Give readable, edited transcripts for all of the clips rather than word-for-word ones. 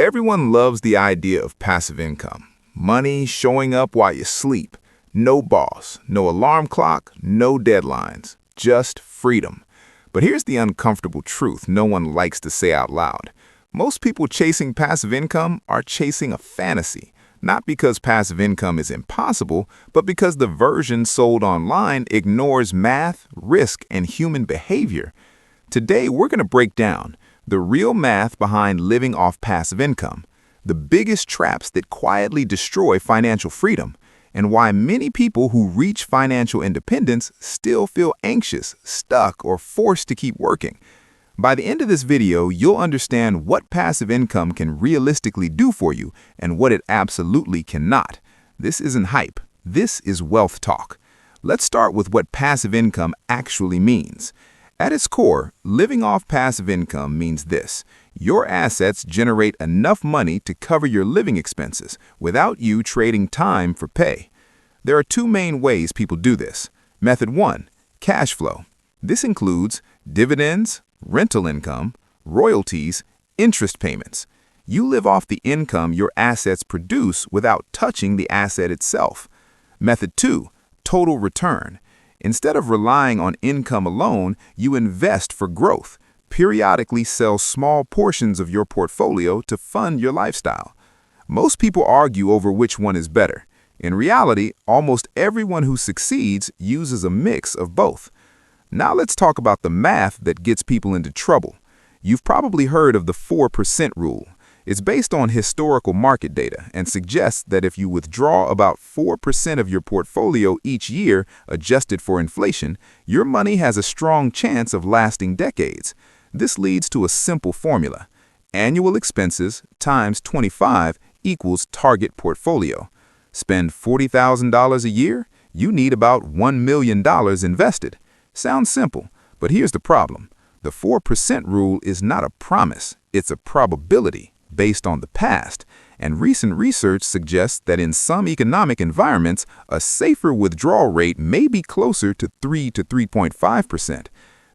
Everyone loves the idea of passive income. Money showing up while you sleep. No boss, no alarm clock, no deadlines. Just freedom. But here's the uncomfortable truth no one likes to say out loud. Most people chasing passive income are chasing a fantasy. Not because passive income is impossible, but because the version sold online ignores math, risk, and human behavior. Today, we're going to break down the real math behind living off passive income, the biggest traps that quietly destroy financial freedom, and why many people who reach financial independence still feel anxious, stuck, or forced to keep working. By the end of this video, you'll understand what passive income can realistically do for you and what it absolutely cannot. This isn't hype. This is wealth talk. Let's start with what passive income actually means. At its core, living off passive income means this. Your assets generate enough money to cover your living expenses without you trading time for pay. There are two main ways people do this. Method 1, cash flow. This includes dividends, rental income, royalties, interest payments. You live off the income your assets produce without touching the asset itself. Method 2, total return. Instead of relying on income alone, you invest for growth. Periodically sell small portions of your portfolio to fund your lifestyle. Most people argue over which one is better. In reality, almost everyone who succeeds uses a mix of both. Now let's talk about the math that gets people into trouble. You've probably heard of the 4% rule. It's based on historical market data and suggests that if you withdraw about 4% of your portfolio each year, adjusted for inflation, your money has a strong chance of lasting decades. This leads to a simple formula. Annual expenses times 25 equals target portfolio. Spend $40,000 a year, you need about $1 million invested. Sounds simple, but here's the problem. The 4% rule is not a promise, it's a probability based on the past, and recent research suggests that in some economic environments, a safer withdrawal rate may be closer to 3 to 3.5%.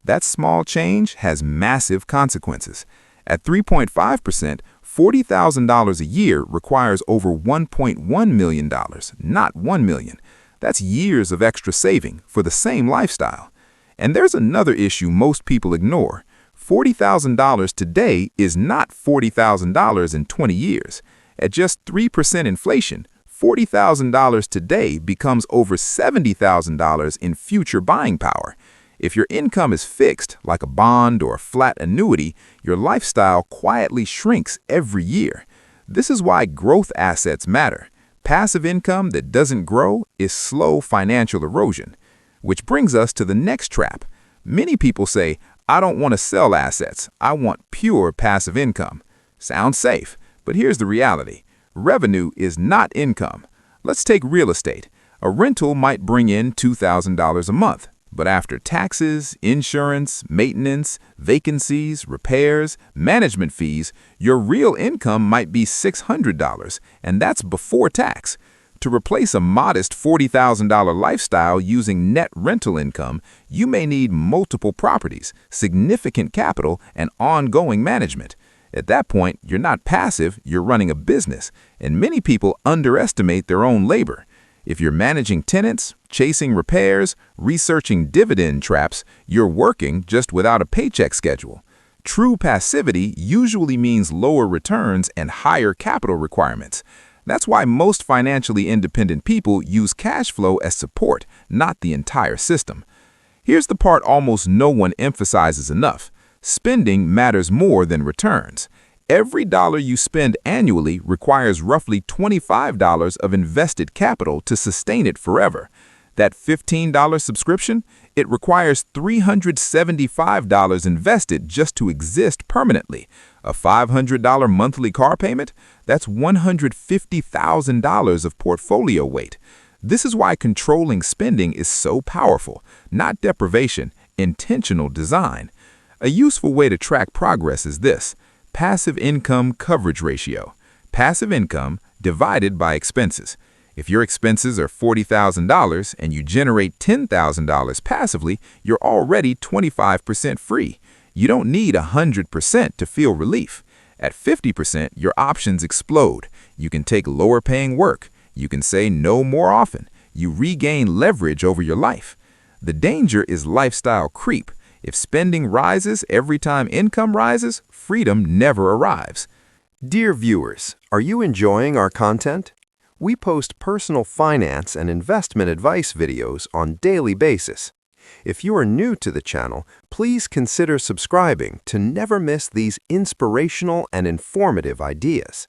That small change has massive consequences. At 3.5%, $40,000 a year requires over $1.1 million, not $1 million. That's years of extra saving for the same lifestyle. And there's another issue most people ignore. $40,000 today is not $40,000 in 20 years. At just 3% inflation, $40,000 today becomes over $70,000 in future buying power. If your income is fixed, like a bond or a flat annuity, your lifestyle quietly shrinks every year. This is why growth assets matter. Passive income that doesn't grow is slow financial erosion. Which brings us to the next trap. Many people say, I don't want to sell assets. I want pure passive income. Sounds safe, but here's the reality. Revenue is not income. Let's take real estate. A rental might bring in $2,000 a month, but after taxes, insurance, maintenance, vacancies, repairs, management fees, your real income might be $600, and that's before tax. To replace a modest $40,000 lifestyle using net rental income, you may need multiple properties, significant capital, and ongoing management. At that point, you're not passive, you're running a business, and many people underestimate their own labor. If you're managing tenants, chasing repairs, researching dividend traps, you're working just without a paycheck schedule. True passivity usually means lower returns and higher capital requirements. That's why most financially independent people use cash flow as support, not the entire system. Here's the part almost no one emphasizes enough. Spending matters more than returns. Every dollar you spend annually requires roughly $25 of invested capital to sustain it forever. That $15 subscription, it requires $375 invested just to exist permanently. A $500 monthly car payment, that's $150,000 of portfolio weight. This is why controlling spending is so powerful, not deprivation, intentional design. A useful way to track progress is this: passive income coverage ratio. Passive income divided by expenses. If your expenses are $40,000 and you generate $10,000 passively, you're already 25% free. You don't need 100% to feel relief. At 50%, your options explode. You can take lower-paying work. You can say no more often. You regain leverage over your life. The danger is lifestyle creep. If spending rises every time income rises, freedom never arrives. Dear viewers, are you enjoying our content? We post personal finance and investment advice videos on a daily basis. If you are new to the channel, please consider subscribing to never miss these inspirational and informative ideas.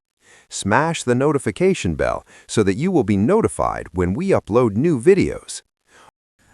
Smash the notification bell so that you will be notified when we upload new videos.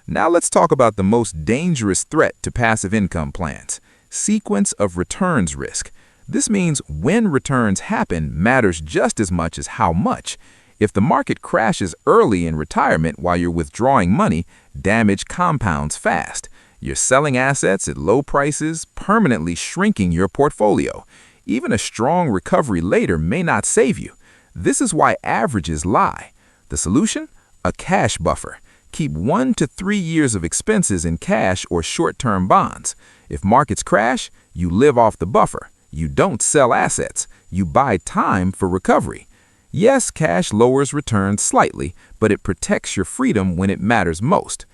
Now let's talk about the most dangerous threat to passive income plans: sequence of returns risk. This means when returns happen matters just as much as how much. If the market crashes early in retirement while you're withdrawing money, damage compounds fast. You're selling assets at low prices, permanently shrinking your portfolio. Even a strong recovery later may not save you. This is why averages lie. The solution? A cash buffer. Keep 1 to 3 years of expenses in cash or short-term bonds. If markets crash, you live off the buffer. You don't sell assets. You buy time for recovery. Yes, cash lowers returns slightly, but it protects your freedom when it matters most.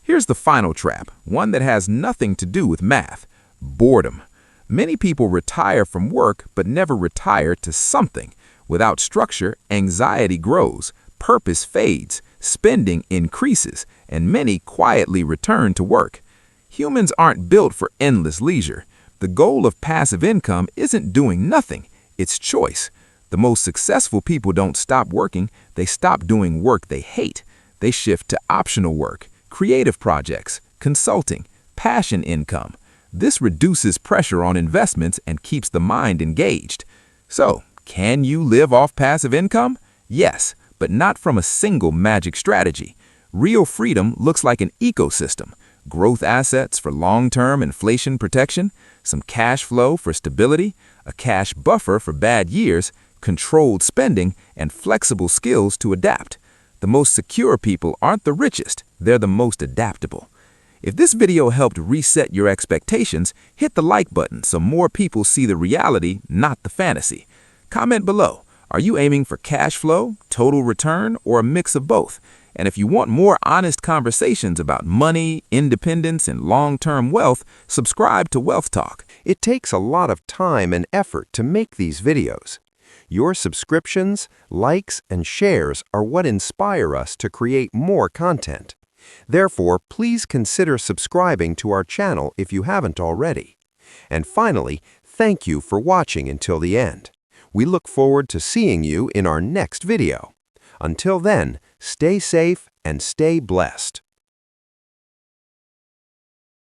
Here's the final trap, one that has nothing to do with math: boredom. Many people retire from work but never retire to something. Without structure, anxiety grows, purpose fades, spending increases, and many quietly return to work. Humans aren't built for endless leisure. The goal of passive income isn't doing nothing, it's choice. The most successful people don't stop working, they stop doing work they hate. They shift to optional work, creative projects, consulting, passion income. This reduces pressure on investments and keeps the mind engaged. So, can you live off passive income? Yes, but not from a single magic strategy. Real freedom looks like an ecosystem: growth assets for long-term inflation protection, some cash flow for stability, a cash buffer for bad years, controlled spending, and flexible skills to adapt. The most secure people aren't the richest, they're the most adaptable. If this video helped reset your expectations, hit the like button so more people see the reality, not the fantasy. Comment below. Are you aiming for cash flow, total return, or a mix of both? And if you want more honest conversations about money, independence, and long-term wealth, subscribe to Wealth Talk. It takes a lot of time and effort to make these videos. Your subscriptions, likes, and shares are what inspire us to create more content. Therefore, please consider subscribing to our channel if you haven't already. And finally, thank you for watching until the end. We look forward to seeing you in our next video. Until then, stay safe and stay blessed.